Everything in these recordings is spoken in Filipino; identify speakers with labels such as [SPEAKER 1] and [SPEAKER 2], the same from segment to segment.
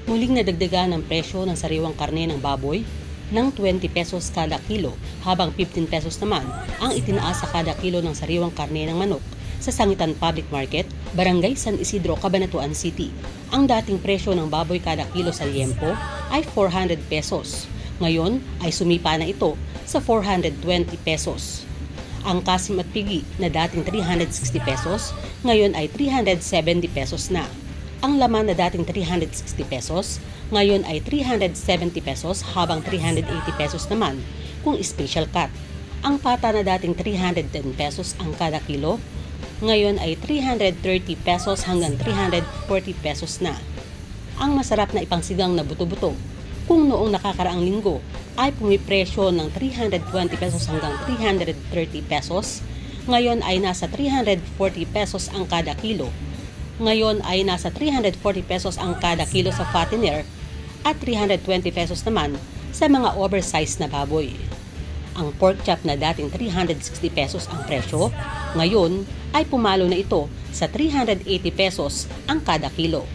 [SPEAKER 1] Muling nadagdagan ang presyo ng sariwang karne ng baboy ng 20 pesos kada kilo, habang 15 pesos naman ang itinaas sa kada kilo ng sariwang karne ng manok sa Sangitan Public Market, Barangay San Isidro, Cabanatuan City. Ang dating presyo ng baboy kada kilo sa liempo ay 400 pesos. Ngayon ay sumipa na ito sa 420 pesos. Ang kasim at pigi na dating 360 pesos, ngayon ay 370 pesos na. Ang laman na dating 360 pesos, ngayon ay 370 pesos, habang 380 pesos naman kung special cut. Ang pata na dating 310 pesos ang kada kilo, ngayon ay 330 pesos hanggang 340 pesos na. Ang masarap na ipangsigang na buto-buto, kung noong nakakaraang linggo ay pumipresyo ng 320 pesos hanggang 330 pesos, ngayon ay nasa 340 pesos ang kada kilo. Ngayon ay nasa 340 pesos ang kada kilo sa fattener at 320 pesos naman sa mga oversized na baboy. Ang pork chop na dating 360 pesos ang presyo, ngayon ay pumalo na ito sa 380 pesos ang kada kilo.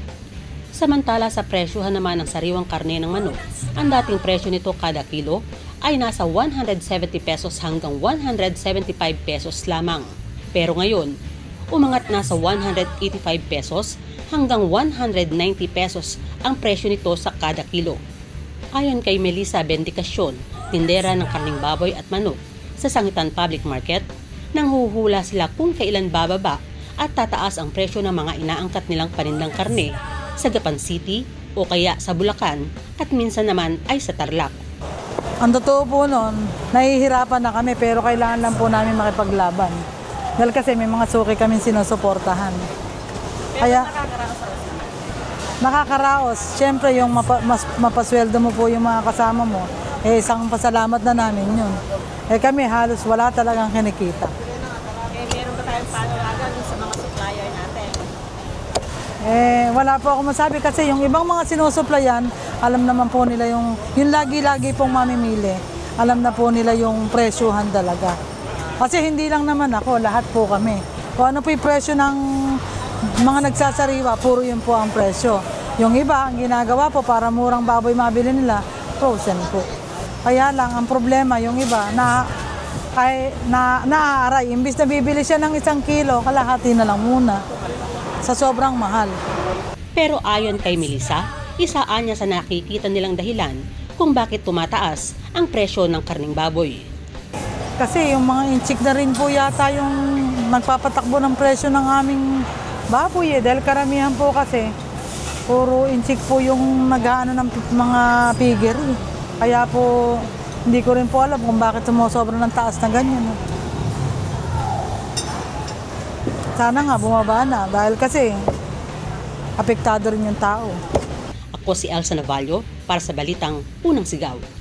[SPEAKER 1] Samantala sa presyohan naman ng sariwang karne ng manok, ang dating presyo nito kada kilo ay nasa 170 pesos hanggang 175 pesos lamang. Pero ngayon, umangat na sa 185 pesos hanggang 190 pesos ang presyo nito sa kada kilo. Ayon kay Melissa Bendicasyon, tindera ng karning baboy at manok sa Sangitan Public Market, nanghuhula sila kung kailan bababa at tataas ang presyo ng mga inaangkat nilang panindang karne sa Gapan City o kaya sa Bulacan at minsan naman ay sa Tarlac.
[SPEAKER 2] Ang totoo po noon, nahihirapan na kami pero kailangan lang po namin makipaglaban. Dahil kasi may mga suki kami sinusuportahan. Kaya nakakaraos. Siyempre yung mapasweldo mo po yung mga kasama mo, isang pasalamat na namin yun. Kami halos wala talagang kinikita.
[SPEAKER 3] Meron ba tayong panawagan sa mga supplier natin?
[SPEAKER 2] Wala po ako masabi kasi yung ibang mga sinusuplayan, alam naman po nila yung lagi-lagi pong mamimili. Alam na po nila yung presyuhan talaga. Kasi hindi lang naman ako, lahat po kami. Kung ano po yung presyo ng mga nagsasariwa, puro yun po ang presyo. Yung iba, ang ginagawa po para murang baboy mabili nila, frozen po. Kaya lang, ang problema, yung iba, naaaray. Imbis na bibili siya ng 1 kilo, kalahati na lang muna. Sa sobrang mahal.
[SPEAKER 1] Pero ayon kay Melissa, isaan niya sa nakikita nilang dahilan kung bakit tumataas ang presyo ng karning baboy.
[SPEAKER 2] Kasi yung mga inchik na rin po yata yung nagpapatakbo ng presyo ng aming baboy dahil karamihan po kasi puro inchik po yung nag-aano ng mga figure. Kaya po hindi ko rin po alam kung bakit sumusobra ng taas na ganyan. Sana nga bumaba na dahil kasi apektado rin yung tao.
[SPEAKER 1] Ako si Elsa Navallo para sa Balitang Unang Sigaw.